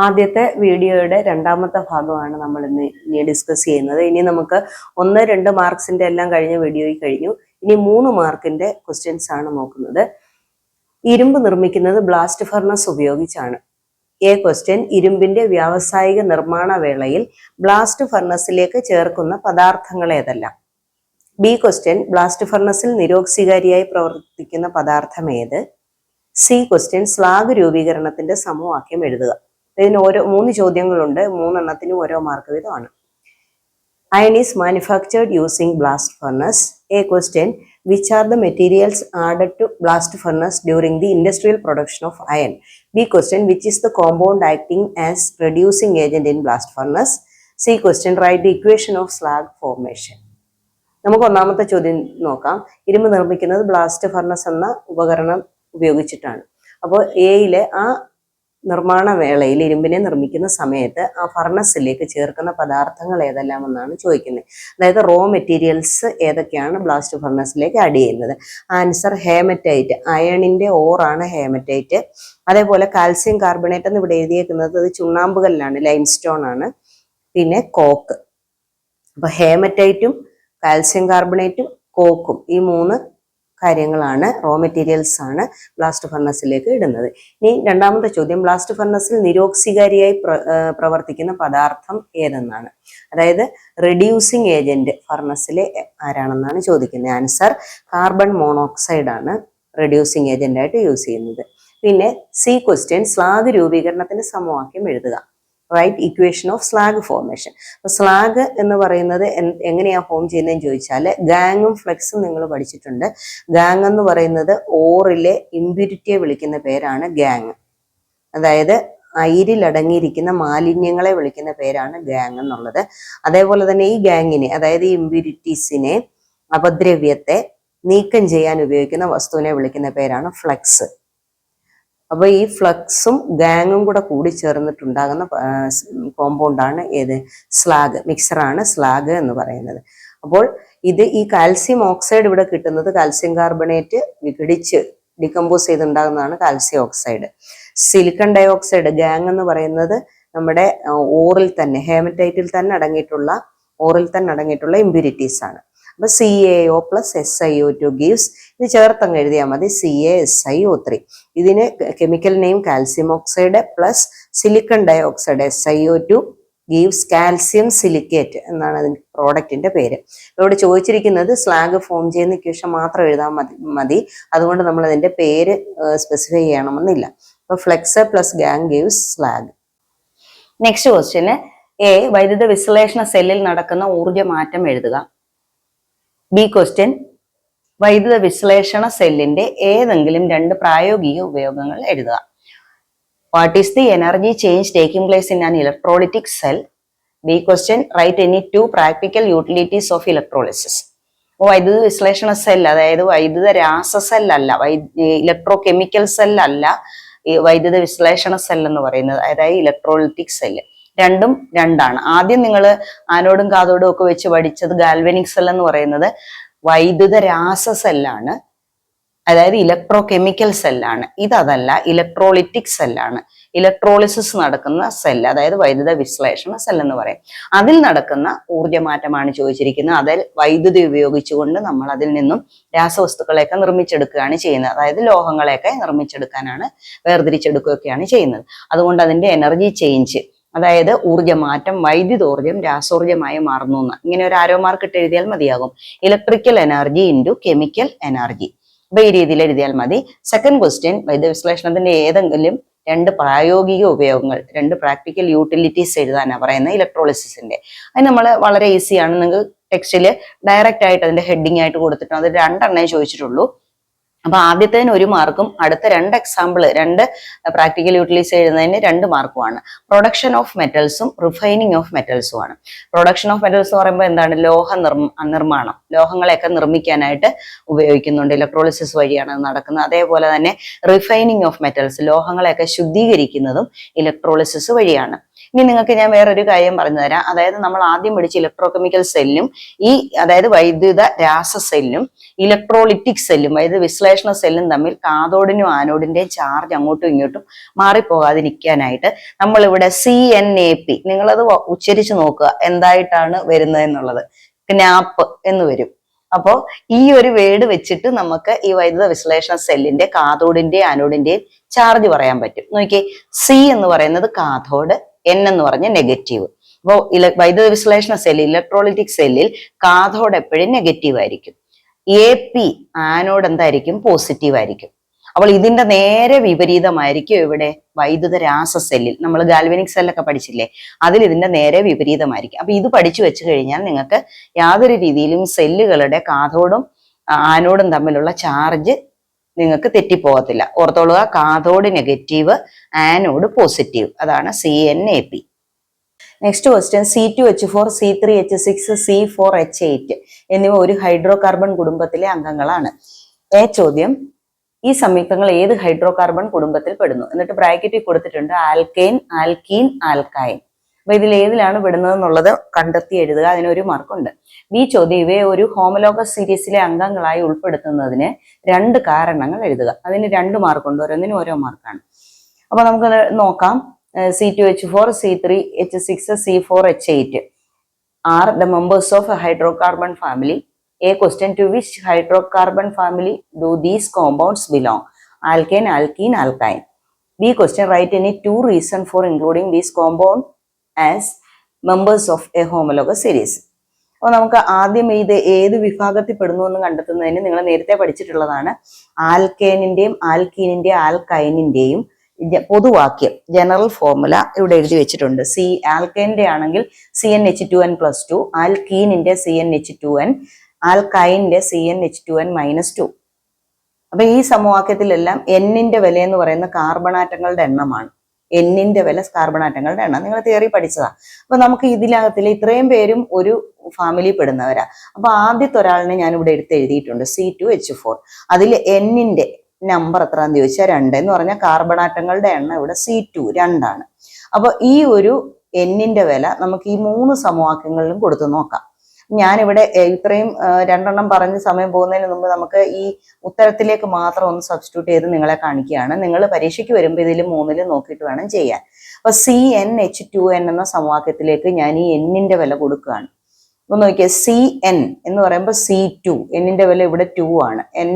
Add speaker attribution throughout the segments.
Speaker 1: ആദ്യത്തെ വീഡിയോയുടെ രണ്ടാമത്തെ ഭാഗമാണ് നമ്മൾ ഇനി ഡിസ്കസ് ചെയ്യുന്നത്. ഇനി നമുക്ക് 1-2 മാർക്സിന്റെ എല്ലാം കഴിഞ്ഞ വീഡിയോയിൽ കഴിഞ്ഞു. ഇനി 3 മാർക്കിന്റെ ക്വസ്റ്റ്യൻസ് ആണ് നോക്കുന്നത്. ഇരുമ്പ് നിർമ്മിക്കുന്നത് ബ്ലാസ്റ്റ് ഫർണസ് ഉപയോഗിച്ചാണ്. ക്വസ്റ്റ്യൻ, ഇരുമ്പിന്റെ വ്യാവസായിക നിർമ്മാണ വേളയിൽ ബ്ലാസ്റ്റ് ഫർണസിലേക്ക് ചേർക്കുന്ന പദാർത്ഥങ്ങൾ ഏതെല്ലാം? ക്വസ്റ്റ്യൻ, ബ്ലാസ്റ്റ് ഫർണസിൽ നിരോക്സികാരിയായി പ്രവർത്തിക്കുന്ന പദാർത്ഥം ഏത്? ക്വസ്റ്റ്യൻ, സ്ലാഗ് രൂപീകരണത്തിന്റെ സമവാക്യം എഴുതുക. ഇതിന് 3 ചോദ്യങ്ങളുണ്ട്. 3 എണ്ണത്തിനും ഓരോ മാർക്ക് വീതമാണ്. Iron is manufactured using blast furnace. Question, which are the materials added to blast furnace during the industrial production of iron? Question, which is the compound acting as reducing agent in blast furnace? Question, write the equation of slag formation. നമുക്ക് ഒന്നാമത്തെ ചോദ്യം നോക്കാം. ഇരുമ്പ് നിർമ്മിക്കുന്നത് blast furnace എന്ന ഉപകരണം ഉപയോഗിച്ചിട്ടാണ്. അപ്പോൾ എയിലെ ആ നിർമ്മാണ വേളയിൽ ഇരുമ്പിനെ നിർമ്മിക്കുന്ന സമയത്ത് ആ ഫർണസിലേക്ക് ചേർക്കുന്ന പദാർത്ഥങ്ങൾ ഏതെല്ലാം എന്നാണ് ചോദിക്കുന്നത്. അതായത് റോ മെറ്റീരിയൽസ് ഏതൊക്കെയാണ് ബ്ലാസ്റ്റ് ഫർണസിലേക്ക് ആഡ് ചെയ്യുന്നത്? Answer haematite. അയണിന്റെ ഓറാണ് ഹേമറ്റൈറ്റ്. അതേപോലെ കാൽസ്യം കാർബണേറ്റ് എന്ന് ഇവിടെ എഴുതിയേക്കുന്നത് അത് ചുണ്ണാമ്പുകല്ലാണ്, ലൈംസ്റ്റോൺ ആണ്. പിന്നെ കോക്ക്. അപ്പൊ ഹേമറ്റൈറ്റും കാൽസ്യം കാർബണേറ്റും കോക്കും ഈ 3 കാര്യങ്ങളാണ്, റോ മെറ്റീരിയൽസ് ആണ് ബ്ലാസ്റ്റ് ഫർണസിലേക്ക് ഇടുന്നത്. ഇനി രണ്ടാമത്തെ ചോദ്യം, ബ്ലാസ്റ്റ് ഫർണസിൽ നിരോക്സികാരിയായി പ്രവർത്തിക്കുന്ന പദാർത്ഥം ഏതെന്നാണ്. അതായത് റെഡ്യൂസിങ് ഏജന്റ് ഫർണസിലെ ആരാണെന്നാണ് ചോദിക്കുന്നത്. ആൻസർ കാർബൺ മോണോക്സൈഡ് ആണ് റെഡ്യൂസിങ് ഏജന്റ് ആയിട്ട് യൂസ് ചെയ്യുന്നത്. പിന്നെ ക്വസ്റ്റ്യൻ, സ്ലാഗ് രൂപീകരണത്തിന്റെ സമവാക്യം എഴുതുക. Write equation of slag formation. അപ്പൊ സ്ലാഗ് എന്ന് പറയുന്നത് എങ്ങനെയാ ഫോം ചെയ്യുന്നതെന്ന് ചോദിച്ചാൽ, ഗാങ്ങും ഫ്ലെക്സും നിങ്ങൾ പഠിച്ചിട്ടുണ്ട്. ഗാങ് എന്ന് പറയുന്നത് ഓറിലെ ഇമ്പ്യൂരിറ്റിയെ വിളിക്കുന്ന പേരാണ് ഗാങ്. അതായത് അയിരിലടങ്ങിയിരിക്കുന്ന മാലിന്യങ്ങളെ വിളിക്കുന്ന പേരാണ് ഗാങ് എന്നുള്ളത്. അതേപോലെ തന്നെ ഈ ഗാങ്ങിനെ, അതായത് ഈ ഇമ്പ്യൂരിറ്റീസിനെ, അപദ്രവ്യത്തെ നീക്കം ചെയ്യാൻ ഉപയോഗിക്കുന്ന വസ്തുവിനെ വിളിക്കുന്ന പേരാണ് ഫ്ലക്സ്. അപ്പൊ ഈ ഫ്ലക്സും ഗാങ്ങും കൂടെ കൂടി ചേർന്നിട്ടുണ്ടാകുന്ന കോമ്പൗണ്ടാണ് ഏത്? സ്ലാഗ്. മിക്സറാണ് സ്ലാഗ് എന്ന് പറയുന്നത്. അപ്പോൾ ഈ കാൽസ്യം ഓക്സൈഡ് ഇവിടെ കിട്ടുന്നത് കാൽസ്യം കാർബണേറ്റ് വിഘടിച്ച് ഡികമ്പോസ് ചെയ്തുണ്ടാകുന്നതാണ് calcium oxide. Silicon dioxide gangue എന്ന് പറയുന്നത് നമ്മുടെ ഓറിൽ തന്നെ, ഹേമറ്റൈറ്റിൽ തന്നെ അടങ്ങിയിട്ടുള്ള ഇമ്പ്യൂരിറ്റീസ് ആണ്. അപ്പൊ CaO + SiO2 ഗീവ്സ്, ഇത് ചേർത്തങ്ങ് എഴുതിയാൽ മതി, CaSiO3. ഇതിന് chemical name calcium oxide plus silicon dioxide SiO2 gives calcium silicate എന്നാണ് അതിന്റെ പ്രോഡക്റ്റിന്റെ പേര്. ഇവിടെ ചോദിച്ചിരിക്കുന്നത് സ്ലാഗ് ഫോം ചെയ്യുന്ന ഇക്വേഷൻ മാത്രം എഴുതാൻ മതി. അതുകൊണ്ട് നമ്മൾ അതിന്റെ പേര് സ്പെസിഫൈ ചെയ്യണമെന്നില്ല. അപ്പൊ flex plus gang gives slag. Next question, വൈദ്യുത വിശ്ലേഷണ സെല്ലിൽ നടക്കുന്ന ഊർജ്ജ മാറ്റം എഴുതുക. ക്വസ്റ്റ്യൻ, വൈദ്യുത വിശ്ലേഷണ സെല്ലിന്റെ ഏതെങ്കിലും 2 പ്രായോഗിക ഉപയോഗങ്ങൾ എഴുതുക. What is the energy change taking place in an electrolytic cell? Question, write any 2 practical utilities of electrolysis. വൈദ്യുത വിശ്ലേഷണ സെൽ, അതായത് വൈദ്യുത രാസ സെല്ലല്ല, ഇലക്ട്രോ കെമിക്കൽ സെല്ലല്ല ഈ വൈദ്യുത വിശ്ലേഷണ സെൽ എന്ന് പറയുന്നത്, അതായത് ഇലക്ട്രോളിറ്റിക് സെല്ല്. രണ്ടും രണ്ടാണ്. ആദ്യം നിങ്ങൾ ആനോടും കാതോടും ഒക്കെ വെച്ച് പഠിച്ചത് ഗാൽവനിക് സെൽ എന്ന് പറയുന്നത് വൈദ്യുത രാസ സെല്ലാണ്, അതായത് ഇലക്ട്രോ കെമിക്കൽ സെല്ലാണ്. ഇതല്ല, ഇലക്ട്രോളിറ്റിക് സെല്ലാണ്. ഇലക്ട്രോളിസിസ് നടക്കുന്ന സെല്ല്, അതായത് വൈദ്യുത വിശ്ലേഷണ സെൽ എന്ന് പറയും. അതിൽ നടക്കുന്ന ഊർജ്ജമാറ്റമാണ് ചോദിച്ചിരിക്കുന്നത്. അതിൽ വൈദ്യുതി ഉപയോഗിച്ചുകൊണ്ട് നമ്മൾ അതിൽ നിന്നും രാസവസ്തുക്കളെയൊക്കെ നിർമ്മിച്ചെടുക്കുകയാണ് ചെയ്യുന്നത്. അതായത് ലോഹങ്ങളെയൊക്കെ നിർമ്മിച്ചെടുക്കാനാണ്, വേർതിരിച്ചെടുക്കുകയൊക്കെയാണ് ചെയ്യുന്നത്. അതുകൊണ്ട് അതിന്റെ എനർജി ചേഞ്ച്, അതായത് ഊർജ്ജമാറ്റം, വൈദ്യുതോർജ്ജം രാസോർജ്ജമായി മാറുന്നു എന്ന് ഇങ്ങനെ ഒരു ആരോ മാർക്ക് ഇട്ട് എഴുതിയാൽ മതിയാകും. Electrical energy into chemical energy. അപ്പൊ ഈ രീതിയിൽ എഴുതിയാൽ മതി. സെക്കൻഡ് ക്വസ്റ്റ്യൻ, വൈദ്യുത വിശ്ലേഷണത്തിന്റെ ഏതെങ്കിലും 2 പ്രായോഗിക ഉപയോഗങ്ങൾ, 2 പ്രാക്ടിക്കൽ യൂട്ടിലിറ്റീസ് എഴുതാനാണ് പറയുന്നത് ഇലക്ട്രോളിസിസിന്റെ. അത് നമ്മൾ വളരെ ഈസിയാണ്. നിങ്ങൾക്ക് ടെക്സ്റ്റിൽ ഡയറക്റ്റ് ആയിട്ട് അതിന്റെ ഹെഡിങ് ആയിട്ട് കൊടുത്തിട്ടുണ്ട്. അത് 2 എണ്ണേ ചോദിച്ചിട്ടുള്ളൂ. അപ്പൊ ആദ്യത്തേന് 1 മാർക്കും അടുത്ത 2 എക്സാമ്പിൾ, 2 പ്രാക്ടിക്കൽ യൂട്ടിലൈസ് എഴുതുന്നതിന് 2 മാർക്കുമാണ്. പ്രൊഡക്ഷൻ ഓഫ് മെറ്റൽസും റിഫൈനിങ് ഓഫ് മെറ്റൽസും ആണ്. പ്രൊഡക്ഷൻ ഓഫ് മെറ്റൽസ് എന്ന് പറയുമ്പോൾ എന്താണ്? നിർമ്മാണം, ലോഹങ്ങളെയൊക്കെ നിർമ്മിക്കാനായിട്ട് ഉപയോഗിക്കുന്നുണ്ട്. ഇലക്ട്രോളിസിസ് വഴിയാണ് നടക്കുന്നത്. അതേപോലെ തന്നെ റിഫൈനിങ് ഓഫ് മെറ്റൽസ്, ലോഹങ്ങളെയൊക്കെ ശുദ്ധീകരിക്കുന്നതും ഇലക്ട്രോളിസിസ് വഴിയാണ്.
Speaker 2: ഇനി നിങ്ങൾക്ക് ഞാൻ വേറൊരു കാര്യം പറഞ്ഞു തരാം. അതായത് നമ്മൾ ആദ്യം പഠിച്ച ഇലക്ട്രോകെമിക്കൽ സെല്ലും അതായത് വൈദ്യുത രാസ സെല്ലും ഇലക്ട്രോളിറ്റിക് സെല്ലും വൈദ്യുത വിശ്ലേഷണ സെല്ലും തമ്മിൽ കാഥോഡിനും ആനോഡിന്റെയും ചാർജ് അങ്ങോട്ടും ഇങ്ങോട്ടും മാറിപ്പോകാതിരിക്കാനായിട്ട് നമ്മളിവിടെ CNAP, നിങ്ങളത് ഉച്ചരിച്ചു നോക്കുക എന്തായിട്ടാണ് വരുന്നത് എന്നുള്ളത്. ക്നാപ്പ് എന്ന് വരും. അപ്പോ ഈ ഒരു വേർഡ് വെച്ചിട്ട് നമുക്ക് ഈ വൈദ്യുത വിശ്ലേഷണ സെല്ലിന്റെ കാഥോഡിന്റെയും ആനോഡിന്റെയും ചാർജ് പറയാൻ പറ്റും. നോക്കിയേ, C എന്ന് പറയുന്നത് കാഥോഡ്, N എന്ന് പറഞ്ഞ നെഗറ്റീവ്. അപ്പോൾ വൈദ്യുത വിശ്ലേഷണ സെല്ലിൽ, ഇലക്ട്രോളിറ്റിക് സെല്ലിൽ കാഥോഡ് എപ്പോഴും നെഗറ്റീവ് ആയിരിക്കും. AP ആനോഡ് എന്തായിരിക്കും? പോസിറ്റീവ് ആയിരിക്കും. അപ്പോൾ ഇതിന്റെ നേരെ വിപരീതമായിരിക്കും ഇവിടെ വൈദ്യുത രാസ സെല്ലിൽ. നമ്മൾ ഗാൽവനിക് സെല്ലൊക്കെ പഠിച്ചില്ലേ, അതിൽ ഇതിന്റെ നേരെ വിപരീതമായിരിക്കും. അപ്പൊ ഇത് പഠിച്ചു വെച്ച് കഴിഞ്ഞാൽ നിങ്ങൾക്ക് യാതൊരു രീതിയിലും സെല്ലുകളുടെ കാഥോഡും ആനോഡും തമ്മിലുള്ള ചാർജ് നിങ്ങൾക്ക് തെറ്റിപ്പോകത്തില്ല. ഓർത്തോളുക, കാഥോഡ് നെഗറ്റീവ്, ആനോഡ് പോസിറ്റീവ്. അതാണ് CNAP. Next question, C2H4, C3H6, C4H8 എന്നിവ ഒരു ഹൈഡ്രോ കാർബൺ കുടുംബത്തിലെ അംഗങ്ങളാണ്. ചോദ്യം, ഈ സംയുക്തങ്ങൾ ഏത് ഹൈഡ്രോ കാർബൺ കുടുംബത്തിൽ പെടുന്നു? എന്നിട്ട് ബ്രാക്കറ്റിൽ കൊടുത്തിട്ടുണ്ട് ആൽക്കെയിൻ, ആൽക്കീൻ, ആൽക്കൈൻ. അപ്പൊ ഇതിൽ ഏതിലാണ് പെടുന്നത് എന്നുള്ളത് കണ്ടെത്തി എഴുതുക. അതിനൊരു മാർക്കുണ്ട്. ചോദ്യം, ഇവയെ ഒരു ഹോമോലോഗസ് സീരീസിലെ അംഗങ്ങളായി ഉൾപ്പെടുത്തുന്നതിന് 2 കാരണങ്ങൾ എഴുതുക. അതിന് 2 മാർക്കുണ്ട്, ഓരോന്നിനും ഓരോ മാർക്കാണ്. അപ്പൊ നമുക്ക് നോക്കാം. C2H4, C3H6, C4H8 are the members of a hydrocarbon family. A question, to which hydrocarbon family do these compounds belong? Alkane, alkene, alkyne. B question, write any 2 reasons for including these compounds as members of a homologous series. അപ്പോൾ നമുക്ക് ആദ്യം ഇത് ഏത് വിഭാഗത്തിൽ പെടുന്നു എന്ന് കണ്ടെത്തുന്നതിന് നിങ്ങൾ നേരത്തെ പഠിച്ചിട്ടുള്ളതാണ്. ആൽക്കേനിന്റെയും ആൽക്കീനിന്റെയും ആൽക്കൈനിന്റെയും പൊതുവാക്യം, ജനറൽ ഫോർമുല ഇവിടെ എഴുതി വെച്ചിട്ടുണ്ട്. ആൽക്കേനിന്റെ ആണെങ്കിൽ CnH2n+2, ആൽക്കീനിന്റെ CnH2n, ആൽക്കൈനിന്റെ CnH2n-2. അപ്പൊ ഈ സമവാക്യത്തിലെല്ലാം Nന്റെ വില എന്ന് പറയുന്ന കാർബണാറ്റങ്ങളുടെ എണ്ണമാണ്. Nന്റെ വില കാർബണാറ്റങ്ങളുടെ എണ്ണം നിങ്ങൾ തിയറി പഠിച്ചതാ. അപ്പൊ നമുക്ക് ഇതിനകത്തിലെ ഇത്രയും പേരും ഒരു ഫാമിലി പെടുന്നവരാ. അപ്പൊ ആദ്യത്തെ ഒരാളിനെ ഞാൻ ഇവിടെ എടുത്ത് എഴുതിയിട്ടുണ്ട്, C2H4. അതിൽ Nന്റെ നമ്പർ എത്രാന്ന് ചോദിച്ചാൽ 2 എന്ന് പറഞ്ഞാൽ കാർബണാറ്റങ്ങളുടെ എണ്ണം ഇവിടെ C2 2 ആണ്. അപ്പൊ ഈ ഒരു Nന്റെ വില നമുക്ക് ഈ 3 സമവാക്യങ്ങളിലും കൊടുത്തു നോക്കാം. ഞാനിവിടെ ഇത്രയും 2 എണ്ണം പറഞ്ഞ് സമയം പോകുന്നതിന് മുമ്പ് നമുക്ക് ഈ ഉത്തരത്തിലേക്ക് മാത്രം ഒന്ന് സബ്സ്റ്റിറ്റ്യൂട്ട് ചെയ്ത് നിങ്ങളെ കാണിക്കുകയാണ്. നിങ്ങൾ പരീക്ഷയ്ക്ക് വരുമ്പോൾ ഇതിൽ 3 നോക്കിയിട്ട് വേണം ചെയ്യാൻ. അപ്പൊ CnH2n എന്ന സമവാക്യത്തിലേക്ക് ഞാൻ ഈ Nന്റെ വില കൊടുക്കുകയാണ്. അപ്പൊ നോക്കിയേ, Cn എന്ന് പറയുമ്പോൾ C2, Nന്റെ വില ഇവിടെ 2 ആണ്, N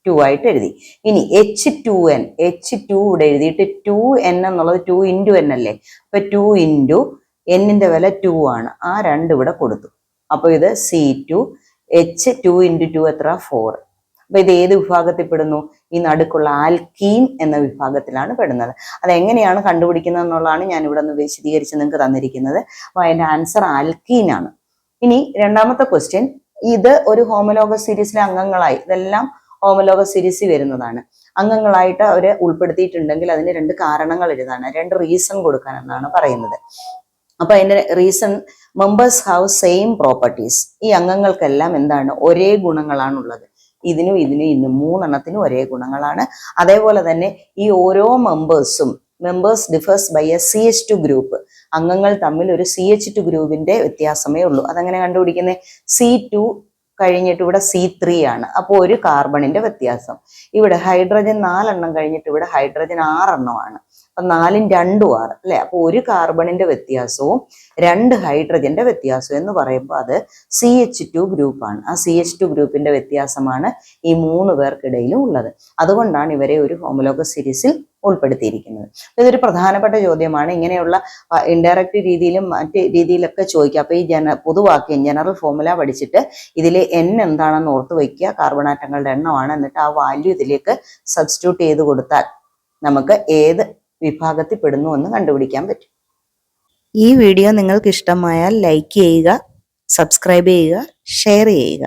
Speaker 2: 2 ആയിട്ട് എഴുതി. ഇനി H2n, H2 ഇവിടെ എഴുതിയിട്ട് 2n എന്നുള്ളത് 2 × n അല്ലേ, അപ്പൊ 2 × Nന്റെ വില 2 ആണ്. ആ 2 ഇവിടെ കൊടുത്തു. അപ്പൊ ഇത് C2, H2 × 2 എത്ര? 4. അപ്പൊ ഇത് ഏത് വിഭാഗത്തിൽ പെടുന്നു? ഈ നടുക്കുള്ള ആൽക്കീൻ എന്ന വിഭാഗത്തിലാണ് പെടുന്നത്. അതെങ്ങനെയാണ് കണ്ടുപിടിക്കുന്നത് എന്നുള്ളതാണ് ഞാൻ ഇവിടെ ഒന്ന് വിശദീകരിച്ച് നിങ്ങൾക്ക് തന്നിരിക്കുന്നത്. അപ്പൊ അതിന്റെ ആൻസർ ആൽക്കീൻ ആണ്. ഇനി രണ്ടാമത്തെ ക്വസ്റ്റ്യൻ, ഇത് ഒരു ഹോമോലോഗസ് സീരീസിലെ അംഗങ്ങളായി, ഇതെല്ലാം ഹോമോലോഗസ് സീരീസിൽ വരുന്നതാണ്, അംഗങ്ങളായിട്ട് അവരെ ഉൾപ്പെടുത്തിയിട്ടുണ്ടെങ്കിൽ അതിന് 2 കാരണങ്ങൾ എഴുതാണ്, 2 റീസൺ കൊടുക്കാനെന്നാണ് പറയുന്നത്. അപ്പൊ അതിന്റെ reason, members have same properties. ഈ അംഗങ്ങൾക്കെല്ലാം എന്താണ്? ഒരേ ഗുണങ്ങളാണുള്ളത്. ഇതിനും 3 എണ്ണത്തിനും ഒരേ ഗുണങ്ങളാണ്. അതേപോലെ തന്നെ ഈ ഓരോ members differs by a CH2 group. അംഗങ്ങൾ തമ്മിൽ ഒരു CH2 ഗ്രൂപ്പിന്റെ വ്യത്യാസമേ ഉള്ളൂ. അതെങ്ങനെ കണ്ടുപിടിക്കുന്നത്? C2 കഴിഞ്ഞിട്ട് ഇവിടെ C3 ആണ്. അപ്പോൾ ഒരു കാർബണിന്റെ വ്യത്യാസം. ഇവിടെ ഹൈഡ്രജൻ 4 എണ്ണം കഴിഞ്ഞിട്ട് ഇവിടെ ഹൈഡ്രജൻ 6 എണ്ണമാണ്. അപ്പൊ 4 2 6 അല്ലെ. അപ്പൊ ഒരു കാർബണിന്റെ വ്യത്യാസവും 2 ഹൈഡ്രജന്റെ വ്യത്യാസവും എന്ന് പറയുമ്പോൾ അത് CH2 ഗ്രൂപ്പാണ്. ആ CH2 ഗ്രൂപ്പിന്റെ വ്യത്യാസമാണ് ഈ 3 പേർക്കിടയിലും ഉള്ളത്. അതുകൊണ്ടാണ് ഇവരെ ഒരു ഹോമോലോഗസ് സീരീസിൽ ഉൾപ്പെടുത്തിയിരിക്കുന്നത്. ഇതൊരു പ്രധാനപ്പെട്ട ചോദ്യമാണ്. ഇങ്ങനെയുള്ള ഇൻഡയറക്റ്റ് രീതിയിലും മറ്റ് രീതിയിലൊക്കെ ചോദിക്കുക. അപ്പൊ ഈ പൊതുവാക്യം, ജനറൽ ഫോർമുല പഠിച്ചിട്ട് ഇതിലെ N എന്താണെന്ന് ഓർത്ത് വയ്ക്കുക. കാർബണാറ്റങ്ങളുടെ എണ്ണമാണ്. എന്നിട്ട് ആ വാല്യൂ ഇതിലേക്ക് സബ്സ്റ്റിറ്റ്യൂട്ട് ചെയ്ത് കൊടുത്താൽ നമുക്ക് ഏത് വിഭാഗത്തിൽ പെടുന്നു എന്ന് കണ്ടുപിടിക്കാൻ പറ്റും. ഈ വീഡിയോ നിങ്ങൾക്ക് ഇഷ്ടമായാൽ ലൈക്ക് ചെയ്യുക, സബ്സ്ക്രൈബ് ചെയ്യുക, ഷെയർ ചെയ്യുക.